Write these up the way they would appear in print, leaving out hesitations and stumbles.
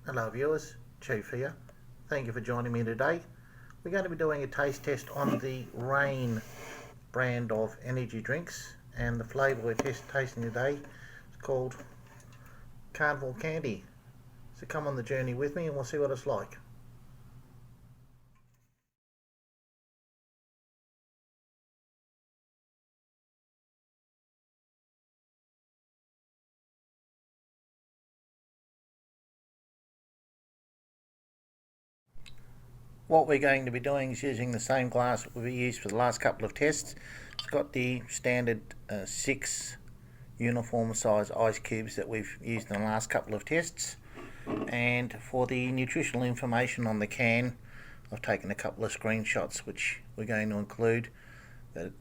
Hello viewers, Chief here. Thank you for joining me today. We're going to be doing a taste test on the Rain brand of energy drinks, and the flavour we're tasting today is called Carnival Candy. So come on the journey with me and we'll see what it's like. What we're going to be doing is using the same glass that we've used for the last couple of tests. It's got the standard 6 uniform size ice cubes that we've used in the last couple of tests. And for the nutritional information on the can, I've taken a couple of screenshots which we're going to include.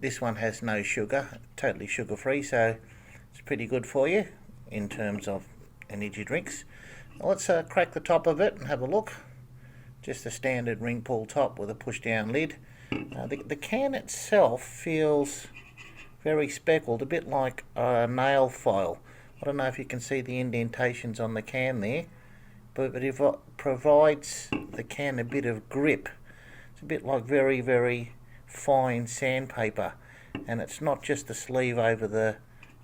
This one has no sugar, totally sugar free, so it's pretty good for you in terms of energy drinks. Let's crack the top of it and have a look. Just a standard ring pull top with a push down lid. The can itself feels very speckled, a bit like a nail file. I don't know if you can see the indentations on the can there, but it provides the can a bit of grip. It's a bit like very, very fine sandpaper, and it's not just the sleeve over the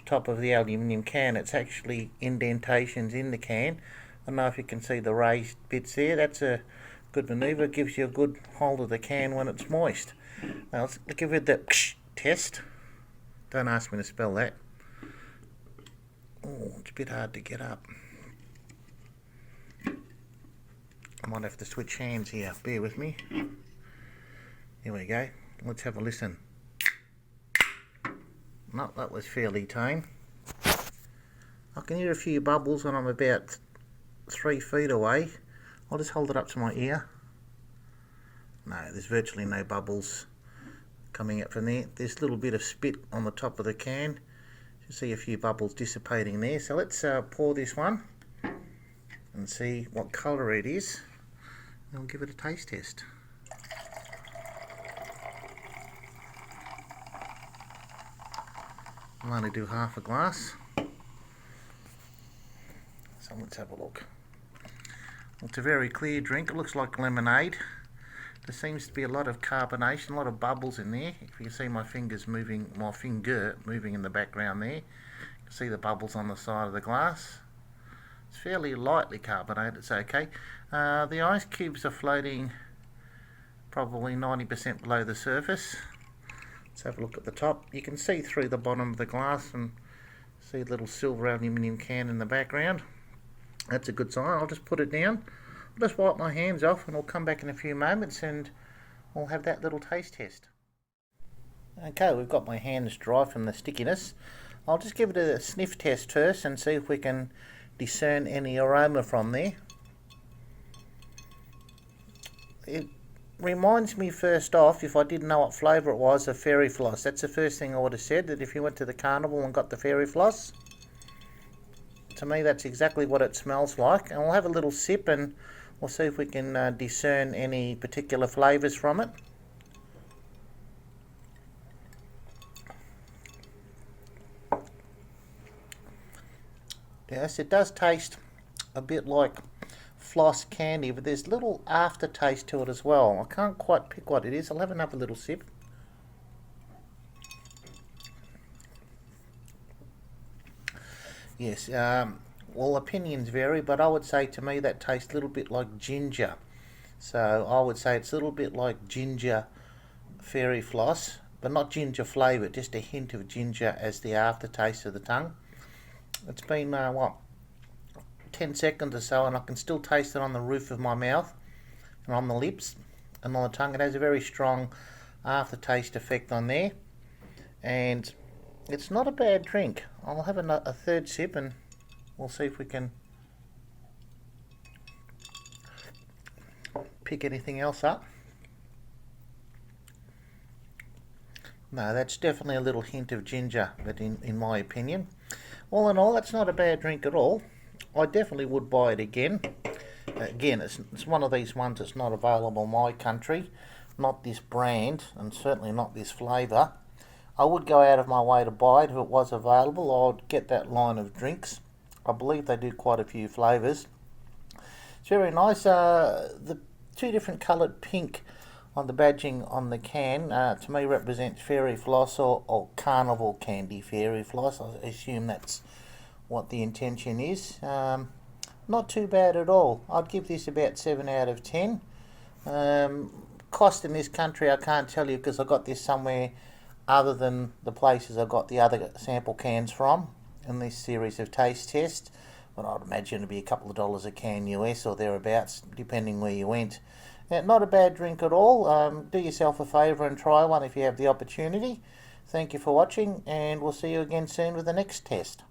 top of the aluminium can, it's actually indentations in the can. I don't know if you can see the raised bits there. That's a good manoeuvre, gives you a good hold of the can when it's moist. Now let's give it the test. Don't ask me to spell that. Oh, it's a bit hard to get up. I might have to switch hands here, bear with me. Here we go, let's have a listen. No, that was fairly tame. I can hear a few bubbles when I'm about 3 feet away. I'll just hold it up to my ear. No, there's virtually no bubbles coming out from there. There's a little bit of spit on the top of the can. You see a few bubbles dissipating there. So let's pour this one and see what colour it is, and we'll give it a taste test. I'll only do half a glass. So let's have a look. It's a very clear drink. It looks like lemonade. There seems to be a lot of carbonation, a lot of bubbles in there. If you can see my finger moving in the background there. You can see the bubbles on the side of the glass. It's fairly lightly carbonated, it's okay. The ice cubes are floating probably 90% below the surface. Let's have a look at the top. You can see through the bottom of the glass and see a little silver aluminium can in the background. That's a good sign. I'll just put it down. I'll just wipe my hands off and I'll come back in a few moments and we'll have that little taste test. Okay, we've got my hands dry from the stickiness. I'll just give it a sniff test first and see if we can discern any aroma from there. It reminds me first off, if I didn't know what flavour it was, of fairy floss. That's the first thing I would have said, that if you went to the carnival and got the fairy floss. To me, that's exactly what it smells like, and we'll have a little sip and we'll see if we can discern any particular flavours from it. Yes, it does taste a bit like floss candy, but there's a little aftertaste to it as well. I can't quite pick what it is. I'll have another little sip. Yes, well, opinions vary, but I would say to me that tastes a little bit like ginger. So I would say it's a little bit like ginger fairy floss, but not ginger flavour, just a hint of ginger as the aftertaste of the tongue. It's been, 10 seconds or so, and I can still taste it on the roof of my mouth and on the lips and on the tongue. It has a very strong aftertaste effect on there, and it's not a bad drink. I'll have a third sip and we'll see if we can pick anything else up. No, that's definitely a little hint of ginger, but in my opinion. All in all, that's not a bad drink at all. I definitely would buy it again. Again, it's one of these ones that's not available in my country. Not this brand, and certainly not this flavour. I would go out of my way to buy it if it was available. I would get that line of drinks. I believe they do quite a few flavours. It's very nice. The two different coloured pink on the badging on the can, to me represents fairy floss or carnival candy fairy floss. I assume that's what the intention is. Not too bad at all. I'd give this about 7 out of 10. Cost in this country I can't tell you because I got this somewhere other than the places I got the other sample cans from in this series of taste tests. But I'd imagine it'd be a couple of dollars a can US or thereabouts, depending where you went. Not a bad drink at all. Do yourself a favour and try one if you have the opportunity. Thank you for watching, and we'll see you again soon with the next test.